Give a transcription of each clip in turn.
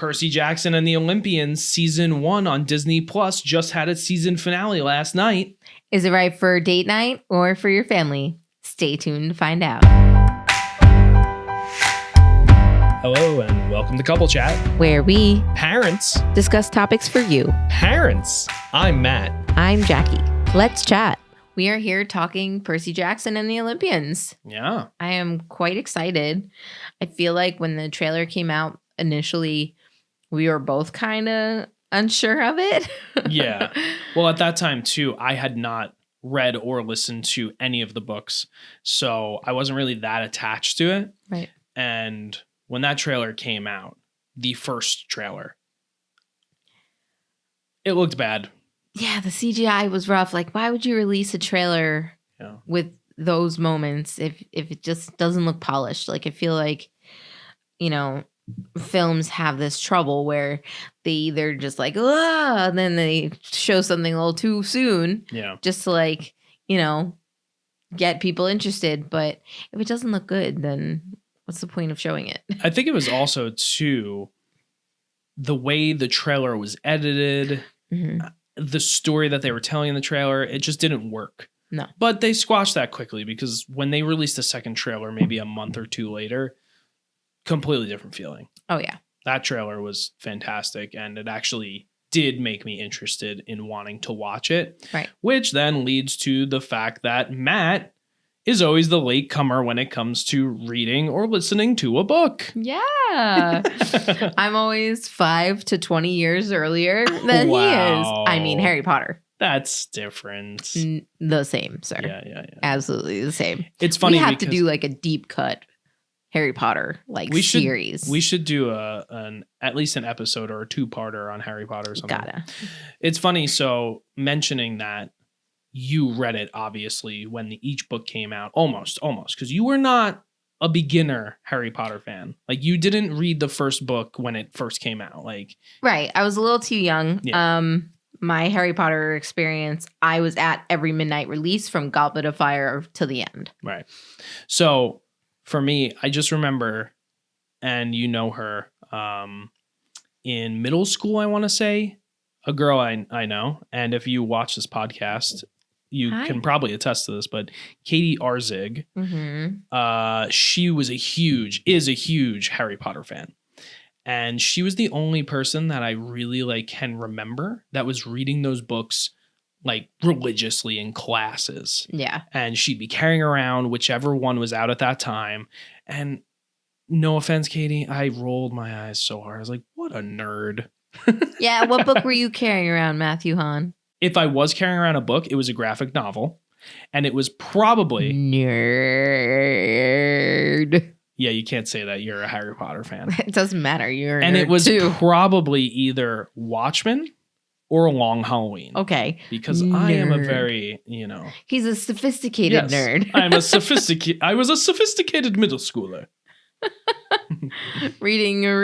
Percy Jackson and the Olympians season 1 on Disney Plus just had its season finale last night. Is it right for date night or for your family? Stay tuned to find out. Hello and welcome to Couple Chat. Where we Parents. discuss topics for you. Parents. I'm Matt. I'm Jackie. Let's chat. We are here talking Percy Jackson and the Olympians. Yeah. I am quite excited. I feel like when the trailer came out initially, we were both kind of unsure of it. Yeah. Well, at that time, too, I had not read or listened to any of the books. So I wasn't really that attached to it. Right. And when that trailer came out, the first trailer, it looked bad. Yeah, the CGI was rough. Like, why would you release a trailer with those moments if it just doesn't look polished? Like, I feel like, films have this trouble where they either just like, and then they show something a little too soon. Yeah. Just to get people interested. But if it doesn't look good, then what's the point of showing it? I think it was also, too, the way the trailer was edited, the story that they were telling in the trailer, it just didn't work. No. But they squashed that quickly because when they released the second trailer, maybe a month or two later, completely different feeling. Oh, yeah. That trailer was fantastic, and it actually did make me interested in wanting to watch it. Right. Which then leads to the fact that Matt is always the late comer when it comes to reading or listening to a book. Yeah. I'm always 5 to 20 years earlier than he is. I mean, Harry Potter. That's different. The same, sir. Yeah. Absolutely the same. It's funny. We have to do like a deep cut Harry Potter series. We should do at least an episode or a 2-parter on Harry Potter or something. Gotta. It's funny. So mentioning that you read it, obviously, when each book came out, almost, because you were not a beginner Harry Potter fan. Like, you didn't read the first book when it first came out. Like, right. I was a little too young. Yeah. My Harry Potter experience, I was at every midnight release from Goblet of Fire to the end. Right. So for me, I just remember, and you know her, in middle school, I want to say, a girl I know, and if you watch this podcast, you can probably attest to this, but Katie Arzig, she is a huge Harry Potter fan. And she was the only person that I really can remember that was reading those books religiously in classes. Yeah. And she'd be carrying around whichever one was out at that time. And no offense, Katie, I rolled my eyes so hard. I was like, what a nerd. Yeah. What book were you carrying around, Matthew Hahn? If I was carrying around a book, it was a graphic novel. And it was probably... Nerd. Yeah, you can't say that. You're a Harry Potter fan. It doesn't matter. You're a and nerd it was too. Probably either Watchmen or Long Halloween. Okay. Because I am a very, He's a sophisticated nerd. I was a sophisticated middle schooler. Reading two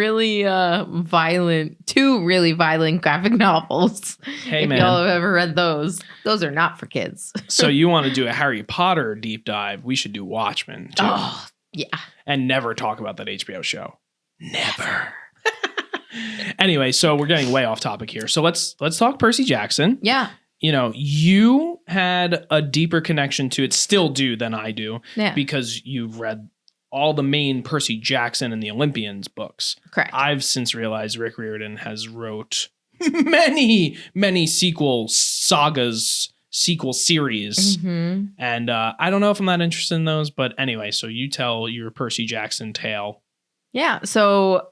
really violent graphic novels. Hey, if man. y'all have ever read those are not for kids. So you want to do a Harry Potter deep dive? We should do Watchmen too. Oh, yeah. And never talk about that HBO show. Never. Anyway, so we're getting way off topic here. So let's talk Percy Jackson. Yeah. You had a deeper connection to it, still do, than I do. Yeah. Because you've read all the main Percy Jackson and the Olympians books. Correct. I've since realized Rick Riordan has wrote many sequel sagas, sequel series. And I don't know if I'm that interested in those, but anyway, so you tell your Percy Jackson tale. Yeah. So,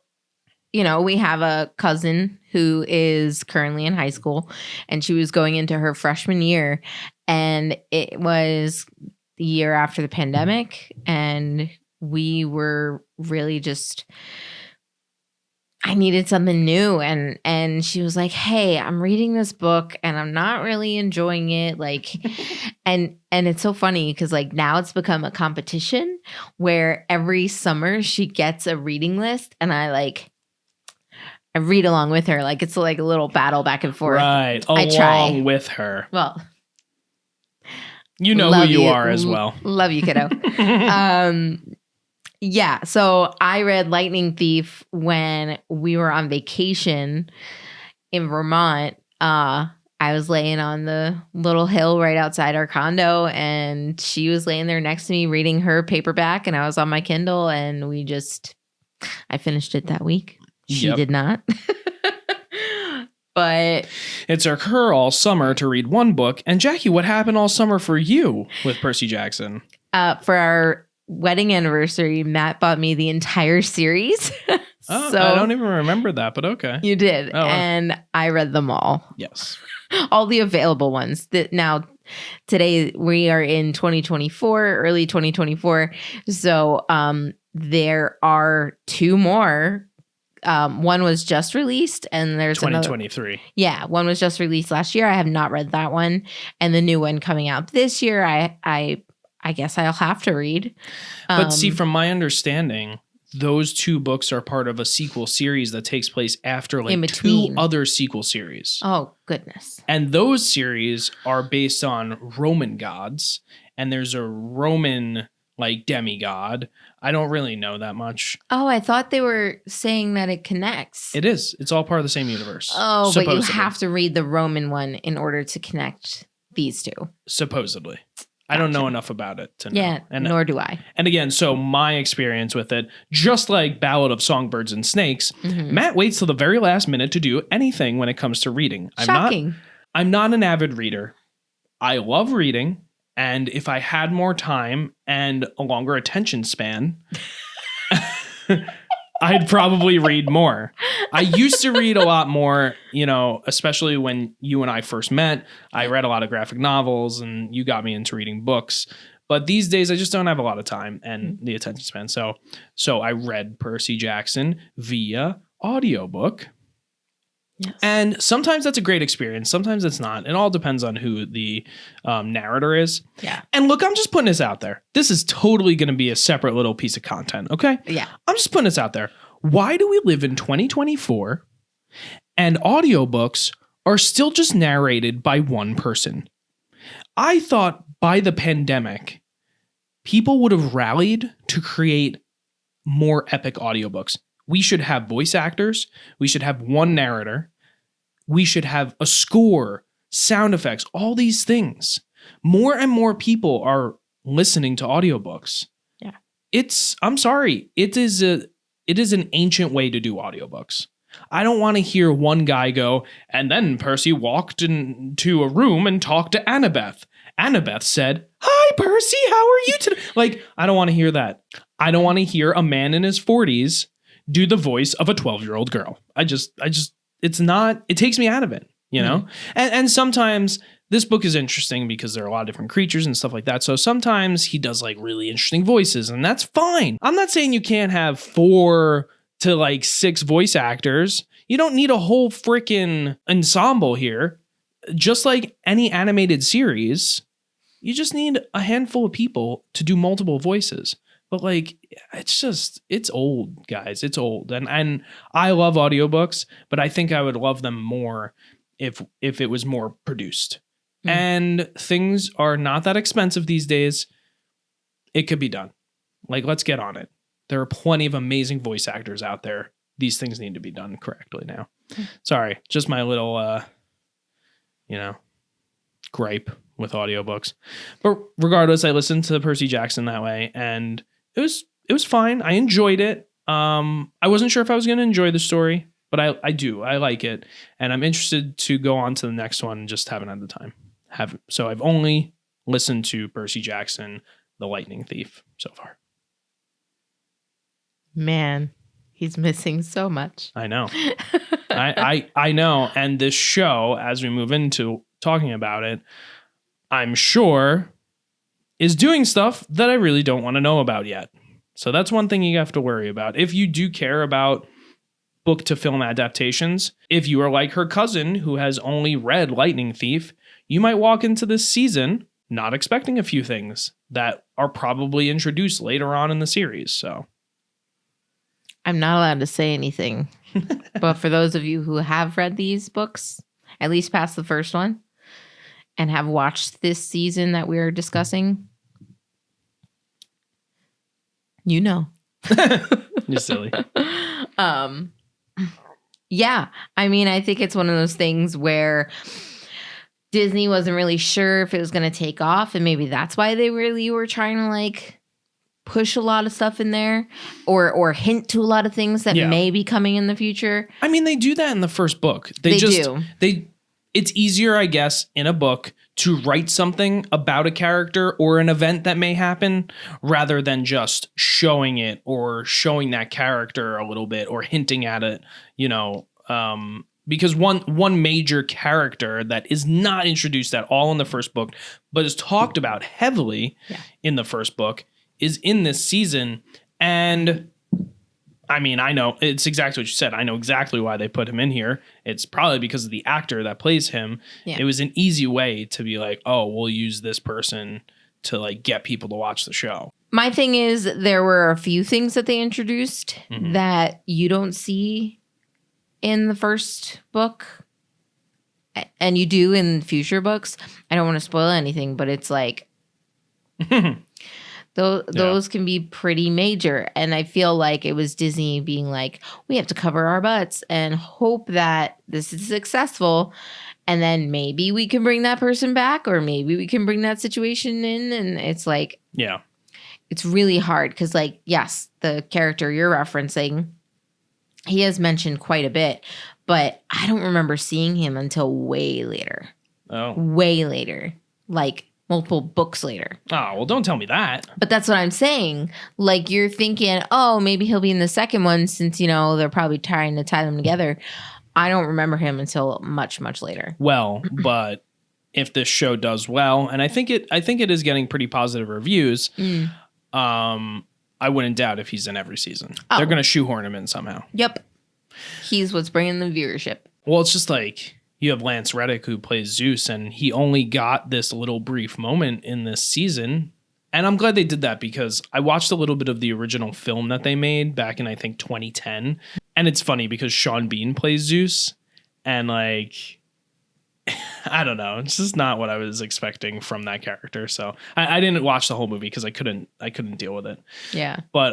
we have a cousin who is currently in high school, and she was going into her freshman year, and it was the year after the pandemic, and we were really just, I needed something new. And she was like, hey, I'm reading this book and I'm not really enjoying it. And it's so funny because now it's become a competition where every summer she gets a reading list and I read along with her. It's a little battle back and forth. Right. I try. With her. Well, you know who you are as well. Love you, kiddo. Yeah. So I read Lightning Thief when we were on vacation in Vermont. I was laying on the little hill right outside our condo, and she was laying there next to me reading her paperback, and I was on my Kindle, and I finished it that week. She did not. But it took her all summer to read one book. And Jackie, what happened all summer for you with Percy Jackson? For our wedding anniversary, Matt bought me the entire series. Oh, so I don't even remember that, but okay. You did. Oh, and I read them all. Yes. All the available ones. Now, today we are in 2024, early 2024. So there are two more. One was just released, and there's 2023. Yeah, one was just released last year. I have not read that one, and the new one coming out this year. I guess I'll have to read. But see, from my understanding, those two books are part of a sequel series that takes place after like two other sequel series. Oh, goodness. And those series are based on Roman gods, and there's a Roman like demigod. I don't really know that much. Oh, I thought they were saying that it connects. It is. It's all part of the same universe. Oh, supposedly. But you have to read the Roman one in order to connect these two. Supposedly. Gotcha. I don't know enough about it to know. Yeah, nor do I. And again, so my experience with it, just like Ballad of Songbirds and Snakes, Matt waits till the very last minute to do anything when it comes to reading. Shocking. I'm not an avid reader. I love reading. And if I had more time and a longer attention span, I'd probably read more. I used to read a lot more, especially when you and I first met. I read a lot of graphic novels and you got me into reading books. But these days I just don't have a lot of time and the attention span. So I read Percy Jackson via audiobook. Yes. And sometimes that's a great experience. Sometimes it's not. It all depends on who the narrator is. Yeah. And look, I'm just putting this out there. This is totally going to be a separate little piece of content. Okay. Yeah. I'm just putting this out there. Why do we live in 2024 and audiobooks are still just narrated by one person? I thought by the pandemic, people would have rallied to create more epic audiobooks. We should have voice actors. We should have one narrator. We should have a score, sound effects, all these things. More and more people are listening to audiobooks. Yeah. I'm sorry. It is an ancient way to do audiobooks. I don't want to hear one guy go, and then Percy walked into a room and talked to Annabeth. Annabeth said, "Hi, Percy, how are you today?" Like, I don't want to hear that. I don't want to hear a man in his 40s do the voice of a 12-year-old girl. It takes me out of it, And sometimes this book is interesting because there are a lot of different creatures and stuff like that. So sometimes he does like really interesting voices, and that's fine. I'm not saying you can't have 4 to 6 voice actors. You don't need a whole freaking ensemble here. Just like any animated series, you just need a handful of people to do multiple voices. But it's old, guys. It's old. And I love audiobooks, but I think I would love them more if it was more produced. And things are not that expensive these days. It could be done. Let's get on it. There are plenty of amazing voice actors out there. These things need to be done correctly now. Sorry, just my little gripe with audiobooks. But regardless, I listened to Percy Jackson that way, and it was fine. I enjoyed it. I wasn't sure if I was going to enjoy the story, but I do. I like it, and I'm interested to go on to the next one and just haven't had the time. So I've only listened to Percy Jackson, The Lightning Thief so far. Man, he's missing so much. I know. I know. And this show, as we move into talking about it, I'm sure is doing stuff that I really don't want to know about yet. So that's one thing you have to worry about. If you do care about book to film adaptations, if you are like her cousin who has only read Lightning Thief, you might walk into this season not expecting a few things that are probably introduced later on in the series. So I'm not allowed to say anything. But for those of you who have read these books, at least past the first one, and have watched this season that we're discussing, You're silly. Yeah. I mean, I think it's one of those things where Disney wasn't really sure if it was going to take off, and maybe that's why they really were trying to like push a lot of stuff in there or hint to a lot of things that may be coming in the future. I mean, they do that in the first book. They do. It's easier, I guess, in a book to write something about a character or an event that may happen rather than just showing it or showing that character a little bit or hinting at it, you know, because one major character that is not introduced at all in the first book, but is talked about heavily in the first book is in this season. And I mean, I know it's exactly what you said. I know exactly why they put him in here. It's probably because of the actor that plays him. Yeah. It was an easy way to be like, oh, we'll use this person to like get people to watch the show. My thing is there were a few things that they introduced that you don't see in the first book and you do in future books. I don't want to spoil anything, but it's like those can be pretty major. And I feel like it was Disney being like, we have to cover our butts and hope that this is successful. And then maybe we can bring that person back or maybe we can bring that situation in. And it's like, it's really hard because like, yes, the character you're referencing, he has mentioned quite a bit, but I don't remember seeing him until way later. Oh. Way later. Like multiple books later. Oh, well, don't tell me that. But that's what I'm saying. Like, you're thinking, oh, maybe he'll be in the second one since, you know, they're probably trying to tie them together. I don't remember him until much, much later. Well, but if this show does well, and I think it is getting pretty positive reviews, I wouldn't doubt if he's in every season. Oh. They're going to shoehorn him in somehow. Yep. He's what's bringing the viewership. Well, it's just like you have Lance Reddick who plays Zeus, and he only got this little brief moment in this season. And I'm glad they did that because I watched a little bit of the original film that they made back in, I think, 2010. And it's funny because Sean Bean plays Zeus. And like, I don't know. It's just not what I was expecting from that character. So I didn't watch the whole movie because I couldn't deal with it. Yeah. But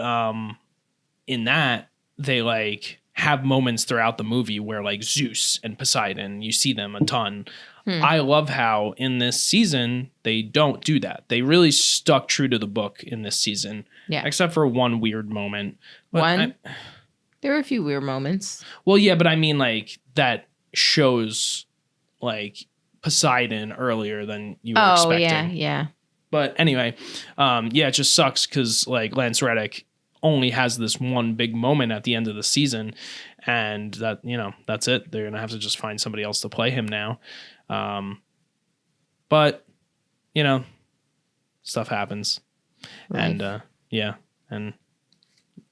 in that, they like have moments throughout the movie where like Zeus and Poseidon, you see them a ton. I love how in this season they don't do that. They really stuck true to the book in this season. Yeah. Except for one weird moment. But there were a few weird moments. Well, yeah, but I mean like that shows like Poseidon earlier than you were expecting. Oh, yeah. But anyway, it just sucks because like Lance Reddick only has this one big moment at the end of the season, and that, you know, that's it. They're gonna have to just find somebody else to play him now. But you know, stuff happens. Right. And and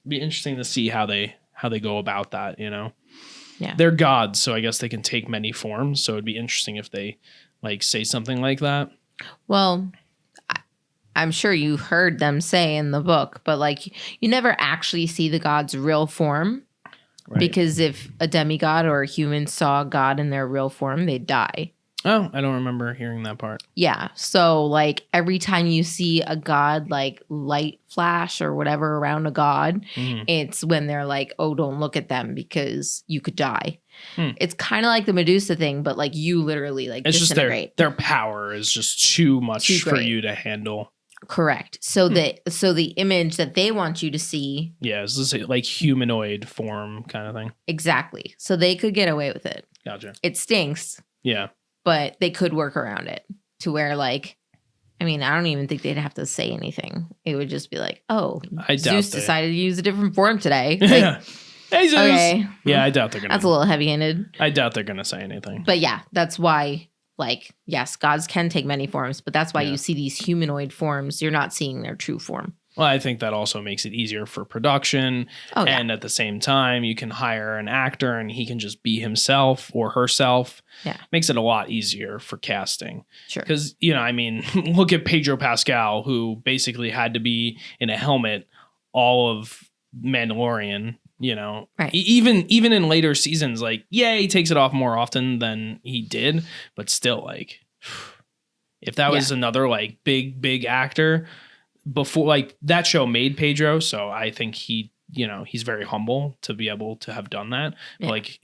be interesting to see how they go about that, you know. Yeah. They're gods, so I guess they can take many forms, so it'd be interesting if they like say something like that. Well, I'm sure you heard them say in the book, but like you never actually see the god's real form. Right. Because if a demigod or a human saw God in their real form, they'd die. Oh, I don't remember hearing that part. Yeah. So like every time you see a god like light flash or whatever around a god, it's when they're like, oh, don't look at them because you could die. It's kind of like the Medusa thing, but like you literally like it's disintegrate. Just their power is just too much for you to handle. Correct. So the image that they want you to see. Yeah, it's this like humanoid form kind of thing. Exactly. So they could get away with it. Gotcha. It stinks. Yeah. But they could work around it to where like, I mean, I don't even think they'd have to say anything. It would just be like, oh, Zeus decided to use a different form today. Like, hey, Zeus. Okay. Yeah, I doubt they're going to. That's a little heavy-handed. I doubt they're going to say anything. But yeah, that's why. Like, yes, gods can take many forms, but that's why you see these humanoid forms. You're not seeing their true form. Well, I think that also makes it easier for production. Oh, yeah. And at the same time, you can hire an actor and he can just be himself or herself. Yeah. Makes it a lot easier for casting. Sure. Because, you know, I mean, look at Pedro Pascal, who basically had to be in a helmet all of Mandalorian. You know, right. Even in later seasons, like, yeah, he takes it off more often than he did. But still, like, if that was another, like, big actor, before, like, that show made Pedro, so I think he, he's very humble to be able to have done that. Yeah. But, like,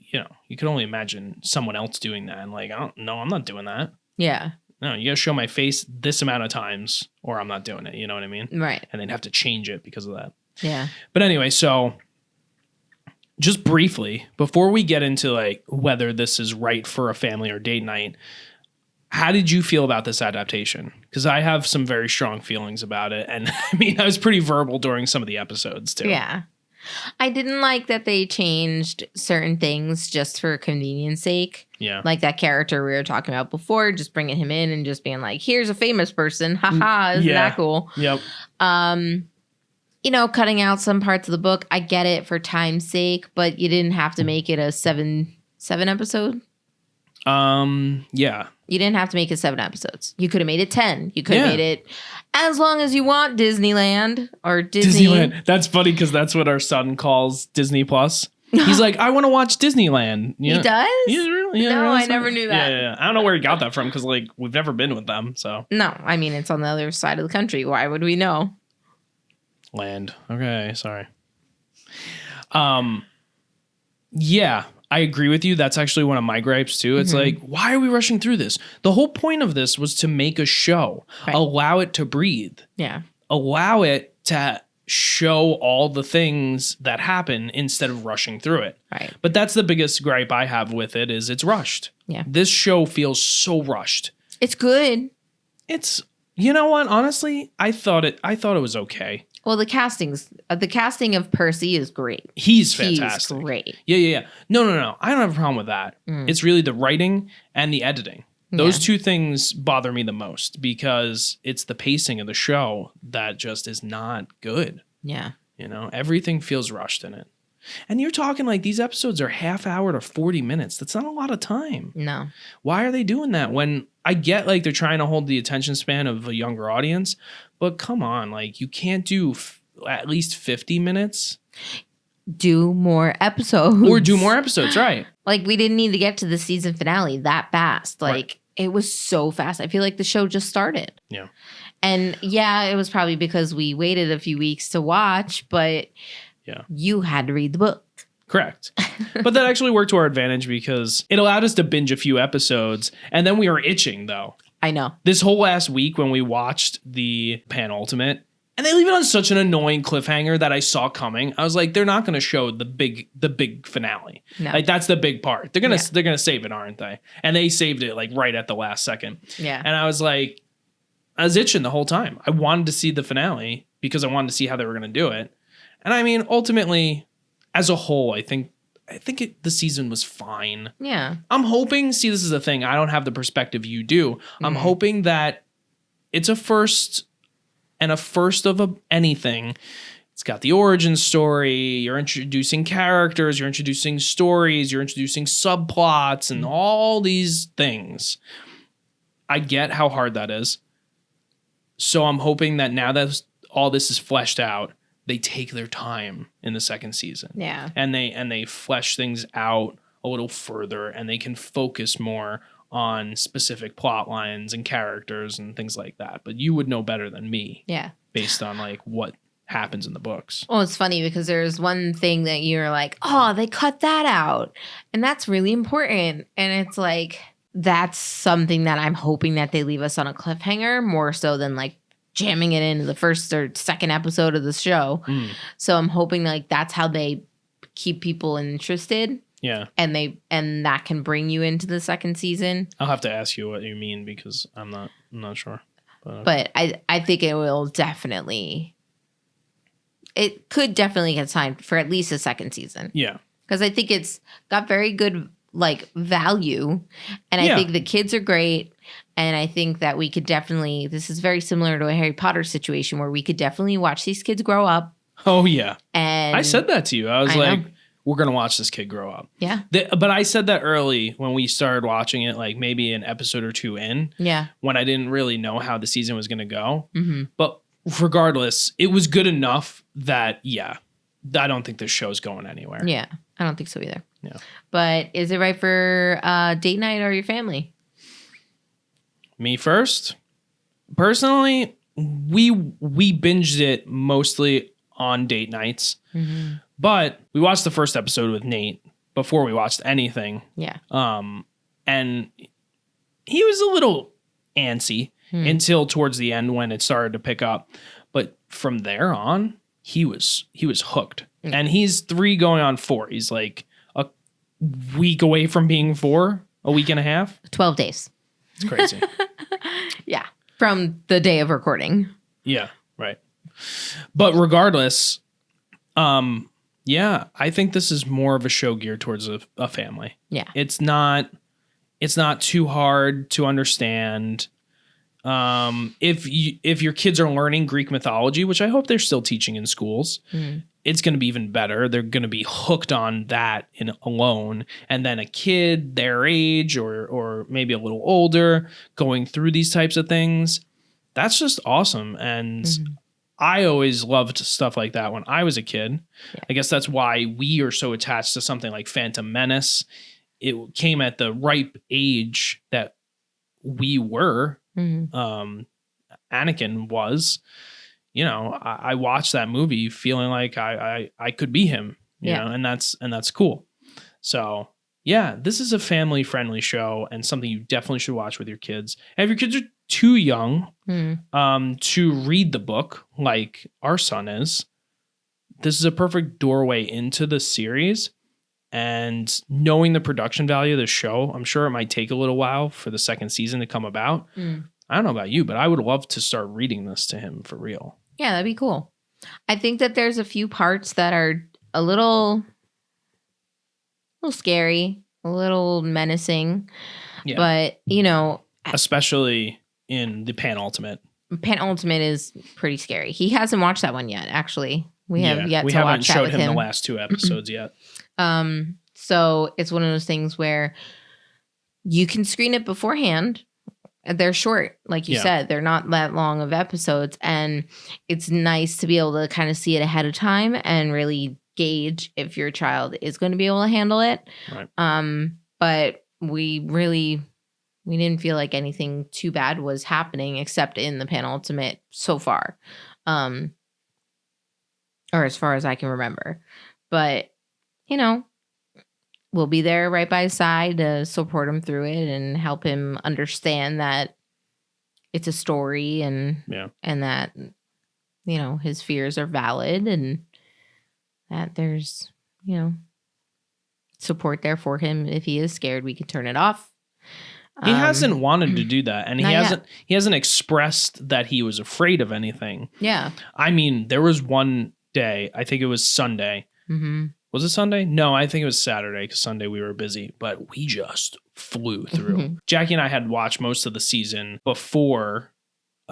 you can only imagine someone else doing that, and, like, I don't know, I'm not doing that. Yeah. No, you gotta show my face this amount of times or I'm not doing it. You know what I mean? Right. And they'd have to change it because of that. Yeah. But anyway, so just briefly, before we get into like whether this is right for a family or date night, how did you feel about this adaptation? Because I have some very strong feelings about it. And I mean, I was pretty verbal during some of the episodes too. Yeah. I didn't like that they changed certain things just for convenience sake. Yeah. Like that character we were talking about before, just bringing him in and just being like, here's a famous person. Haha, isn't that cool? Yep. Cutting out some parts of the book. I get it for time's sake, but you didn't have to make it a seven episode. Yeah. You didn't have to make it 7 episodes. You could have made it 10. You could have made it as long as you want Disneyland or Disney. Disneyland. That's funny because that's what our son calls Disney Plus. He's like, I want to watch Disneyland. He does? Really? No, really? I never knew that. Yeah. I don't know where he got that from because like we've never been with them. So no, I mean it's on the other side of the country. Why would we know? Land. Okay, sorry. Yeah, I agree with you. That's actually one of my gripes too. It's like, why are we rushing through this? The whole point of this was to make a show, allow it to breathe. Yeah. Allow it to show all the things that happen instead of rushing through it. Right. But that's the biggest gripe I have with it is it's rushed. Yeah. This show feels so rushed. It's good. It's, you know what? Honestly, I thought it was okay. Well, the casting of Percy is great. He's fantastic. He's great. Yeah. No. I don't have a problem with that. It's really the writing and the editing. Those two things bother me the most because it's the pacing of the show that just is not good. Yeah. Everything feels rushed in it. And you're talking like these episodes are half hour to 40 minutes. That's not a lot of time. No. Why are they doing that when I get like they're trying to hold the attention span of a younger audience, but come on, like you can't do at least 50 minutes. Do more episodes. Or do more episodes, right. Like we didn't need to get to the season finale that fast. Like it was so fast. I feel like the show just started. Yeah. And yeah, it was probably because we waited a few weeks to watch, but you had to read the book. Correct. But that actually worked to our advantage because it allowed us to binge a few episodes. And then we were itching, though. I know. This whole last week when we watched the penultimate, and they leave it on such an annoying cliffhanger that I saw coming. I was like, they're not going to show the big finale. No. Like that's the big part. They're gonna save it, aren't they? And they saved it like right at the last second. Yeah. And I was like, I was itching the whole time. I wanted to see the finale because I wanted to see how they were going to do it. And I mean, ultimately, as a whole, I think the season was fine. Yeah. I'm hoping, see, this is the thing. I don't have the perspective you do. I'm hoping that it's a first of anything. It's got the origin story. You're introducing characters. You're introducing stories. You're introducing subplots and all these things. I get how hard that is. So I'm hoping that now that all this is fleshed out, they take their time in the second season. Yeah. And they flesh things out a little further and they can focus more on specific plot lines and characters and things like that. But you would know better than me. Yeah. Based on like what happens in the books. Well, it's funny because there's one thing that you're like, oh, they cut that out. And that's really important. And it's like, that's something that I'm hoping that they leave us on a cliffhanger more so than like jamming it into the first or second episode of the show. So I'm hoping like that's how they keep people interested. Yeah. And that can bring you into the second season. I'll have to ask you what you mean because I'm not sure. But I think it could definitely get signed for at least a second season. Yeah. Because I think it's got very good like value. And I think the kids are great. And I think that we could definitely, this is very similar to a Harry Potter situation where we could definitely watch these kids grow up. Oh, yeah. And I said that to you. I was like, we're going to watch this kid grow up. Yeah. But I said that early when we started watching it, like maybe an episode or two in. Yeah. When I didn't really know how the season was going to go. Mm-hmm. But regardless, it was good enough that, I don't think this show's going anywhere. Yeah. I don't think so either. Yeah. But is it right for date night or your family? Me first. Personally, we binged it mostly on date nights, but we watched the first episode with Nate before we watched anything. Yeah. And he was a little antsy until towards the end when it started to pick up. But from there on, he was hooked. And he's 3 going on 4. He's like a week away from being 4, a week and a half. 12 days. It's crazy. Yeah. From the day of recording. Yeah, right. But regardless, yeah, I think this is more of a show geared towards a family. Yeah. It's not too hard to understand. If your kids are learning Greek mythology, which I hope they're still teaching in schools, it's going to be even better. They're going to be hooked on that alone. And then a kid their age or maybe a little older going through these types of things, that's just awesome. And I always loved stuff like that when I was a kid. Yeah. I guess that's why we are so attached to something like Phantom Menace. It came at the ripe age that we were. Anakin was, I watched that movie feeling like I could be him, you know, and that's cool. So yeah, this is a family friendly show and something you definitely should watch with your kids. And if your kids are too young to read the book like our son is, this is a perfect doorway into the series. And knowing the production value of the show, I'm sure it might take a little while for the second season to come about. I don't know about you, but I would love to start reading this to him for real. Yeah, that'd be cool. I think that there's a few parts that are a little scary, a little menacing. Yeah. But, especially in the Penultimate. Penultimate is pretty scary. He hasn't watched that one yet, actually. We haven't showed him the last 2 episodes yet. So it's one of those things where you can screen it beforehand. They're short, like you said. They're not that long of episodes. And it's nice to be able to kind of see it ahead of time and really gauge if your child is going to be able to handle it. Right. But we didn't feel like anything too bad was happening except in the Penultimate so far. Or as far as I can remember. But, we'll be there right by his side to support him through it and help him understand that it's a story and that, his fears are valid and that there's, support there for him. If he is scared, we can turn it off. He hasn't wanted to do that, and he hasn't expressed that he was afraid of anything. Yeah. I mean, there was one day, I think it was Sunday. Was it Sunday? No, I think it was Saturday because Sunday we were busy, but we just flew through. Jackie and I had watched most of the season before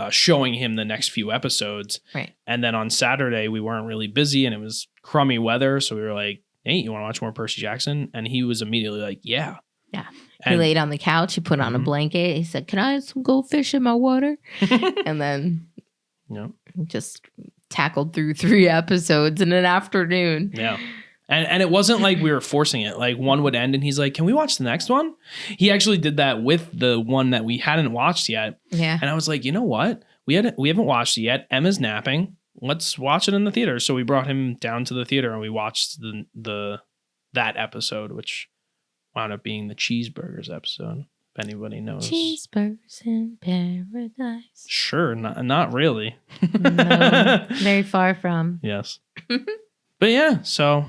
showing him the next few episodes. Right. And then on Saturday, we weren't really busy and it was crummy weather. So we were like, hey, you want to watch more Percy Jackson? And he was immediately like, yeah. Yeah. He laid on the couch. He put on a blanket. He said, can I have some goldfish in my water? And then just tackled through 3 episodes in an afternoon. Yeah. And it wasn't like we were forcing it. Like one would end and he's like, can we watch the next one? He actually did that with the one that we hadn't watched yet. Yeah. And I was like, you know what? We haven't watched it yet. Emma's napping. Let's watch it in the theater. So we brought him down to the theater and we watched that episode, which wound up being the cheeseburgers episode. If anybody knows. Cheeseburgers in paradise. Sure. Not really. No, very far from. Yes. But yeah, so.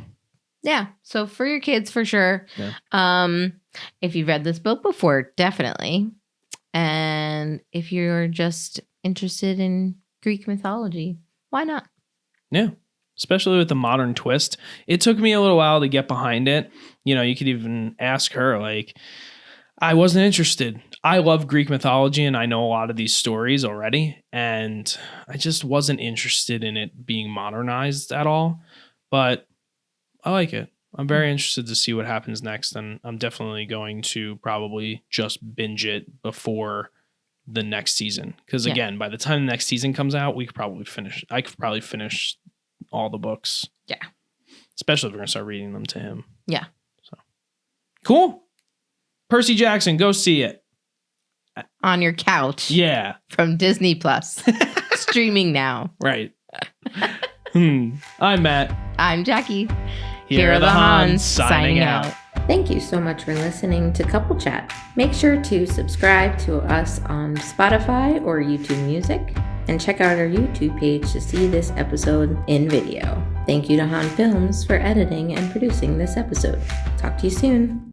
Yeah. So for your kids, for sure. Yeah. If you've read this book before, definitely. And if you're just interested in Greek mythology, why not? Yeah. Especially with the modern twist. It took me a little while to get behind it. You could even ask her, like, I wasn't interested. I love Greek mythology and I know a lot of these stories already. And I just wasn't interested in it being modernized at all. But I like it. I'm very interested to see what happens next. And I'm definitely going to probably just binge it before the next season. Because again, by the time the next season comes out, I could probably finish all the books. Yeah. Especially if we're going to start reading them to him. Yeah. So cool. Percy Jackson, go see it. On your couch. Yeah. From Disney Plus. Streaming now. Right. I'm Matt. I'm Jackie. Here are the Hahns signing out. Thank you so much for listening to Couple Chat. Make sure to subscribe to us on Spotify or YouTube Music, and check out our YouTube page to see this episode in video. Thank you to Hahn Films for editing and producing this episode. Talk to you soon.